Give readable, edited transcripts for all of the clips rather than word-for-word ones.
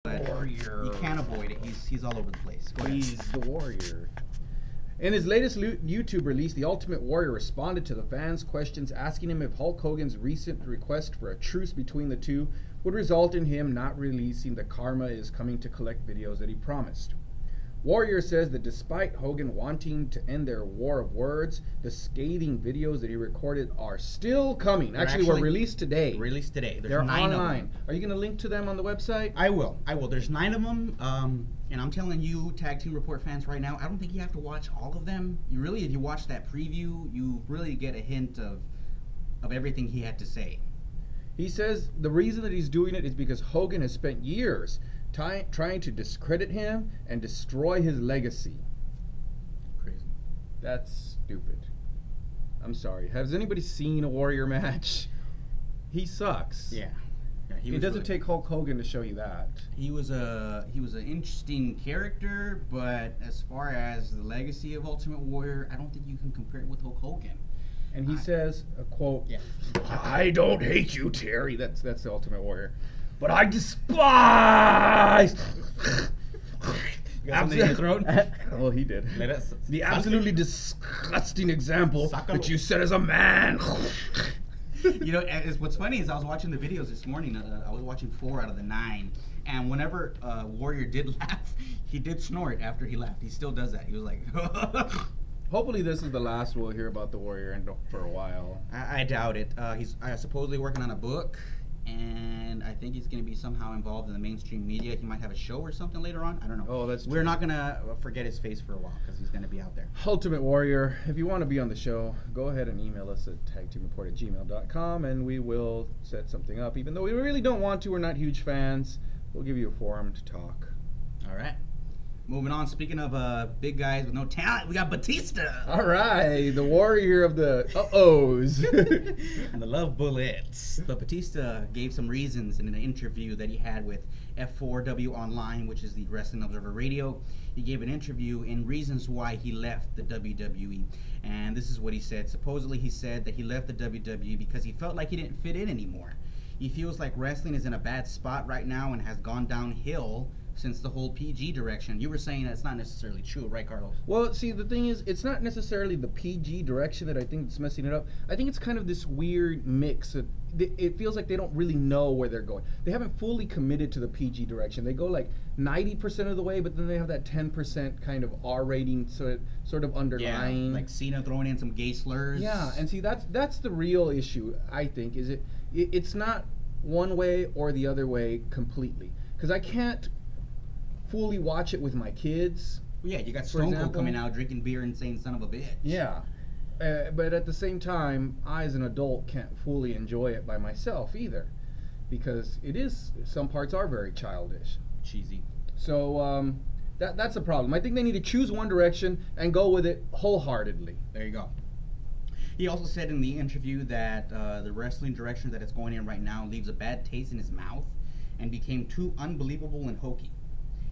but Warrior. you can't avoid it. He's all over the place. He's the Warrior. In his latest YouTube release, the Ultimate Warrior responded to the fans' questions, asking him if Hulk Hogan's recent request for a truce between the two would result in him not releasing the Karma is Coming to Collect videos that he promised. Warrior says that despite Hogan wanting to end their war of words, the scathing videos that he recorded are still coming. Actually, were released today. Released today. They're 9 online. Of them. Are you going to link to them on the website? I will. There's 9 of them. And I'm telling you, Tag Team Report fans right now, I don't think you have to watch all of them. You really, if you watch that preview, you really get a hint of everything he had to say. He says the reason that he's doing it is because Hogan has spent years trying to discredit him and destroy his legacy. Crazy. That's stupid. I'm sorry. Has anybody seen a Warrior match? He sucks. Yeah. It doesn't take Hulk Hogan to show you that. He was an interesting character, but as far as the legacy of Ultimate Warrior, I don't think you can compare it with Hulk Hogan. And he says, a quote, yeah. "I don't hate you, Terry." That's the Ultimate Warrior. But I despise. You got something in your throat? Oh, he did. The absolutely disgusting example that you set as a man. You know, what's funny is I was watching the videos this morning. I was watching 4 out of the 9, and whenever Warrior did laugh, he did snort after he laughed. He still does that. He was like. Hopefully this is the last we'll hear about the Warrior for a while. I doubt it. He's supposedly working on a book, and I think he's going to be somehow involved in the mainstream media. He might have a show or something later on. I don't know. Oh, that's true. We're not going to forget his face for a while because he's going to be out there. Ultimate Warrior, if you want to be on the show, go ahead and email us at tagteamreport@gmail.com, and we will set something up. Even though we really don't want to, we're not huge fans. We'll give you a forum to talk. All right. Moving on, speaking of big guys with no talent, we got Batista. All right, the Warrior of the uh-ohs. And the love bullets. But Batista gave some reasons in an interview that he had with F4W Online, which is the Wrestling Observer Radio. He gave an interview in reasons why he left the WWE. And this is what he said. Supposedly he said that he left the WWE because he felt like he didn't fit in anymore. He feels like wrestling is in a bad spot right now and has gone downhill since the whole PG direction. You were saying that's not necessarily true, right, Carlos? Well, see, the thing is, it's not necessarily the PG direction that I think that's messing it up. I think it's kind of this weird mix. It feels like they don't really know where they're going. They haven't fully committed to the PG direction. They go like 90% of the way, but then they have that 10% kind of R rating sort of underlying. Yeah, like Cena throwing in some gay slurs. Yeah, and see, that's the real issue, I think, is it's not one way or the other way completely. Because I can't fully watch it with my kids. Well, yeah, you got Stone Cold coming out drinking beer and saying "son of a bitch." Yeah, but at the same time, I as an adult can't fully enjoy it by myself either, because some parts are very childish, cheesy. So that's a problem. I think they need to choose one direction and go with it wholeheartedly. There you go. He also said in the interview that the wrestling direction that it's going in right now leaves a bad taste in his mouth and became too unbelievable and hokey.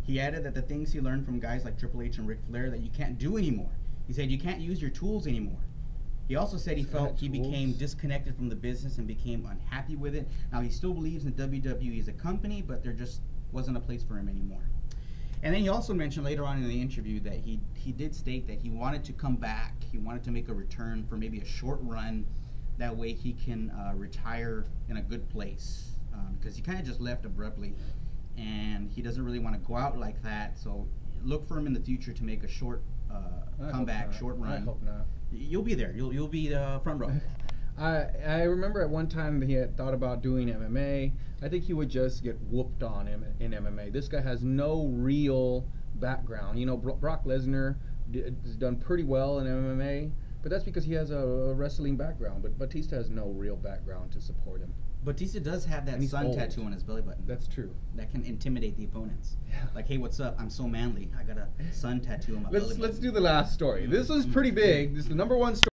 He added that the things he learned from guys like Triple H and Ric Flair that you can't do anymore. He said you can't use your tools anymore. He also said he felt he became disconnected from the business and became unhappy with it. Now, he still believes in WWE as a company, but there just wasn't a place for him anymore. And then he also mentioned later on in the interview that he did state that he wanted to come back. He wanted to make a return for maybe a short run. That way he can retire in a good place. Because he kind of just left abruptly. And he doesn't really want to go out like that, so look for him in the future to make a short comeback, short run. I hope not. You'll be there. You'll be the front row. I remember at one time that he had thought about doing MMA. I think he would just get whooped on in MMA. This guy has no real background. You know, Brock Lesnar has done pretty well in MMA, but that's because he has a wrestling background. But Batista has no real background to support him. Batista does have that sun tattoo on his belly button. That's true. That can intimidate the opponents. Yeah. Like, hey, what's up? I'm so manly. I got a sun tattoo on my belly button. Let's do the last story. This is pretty big. This is the #1 story.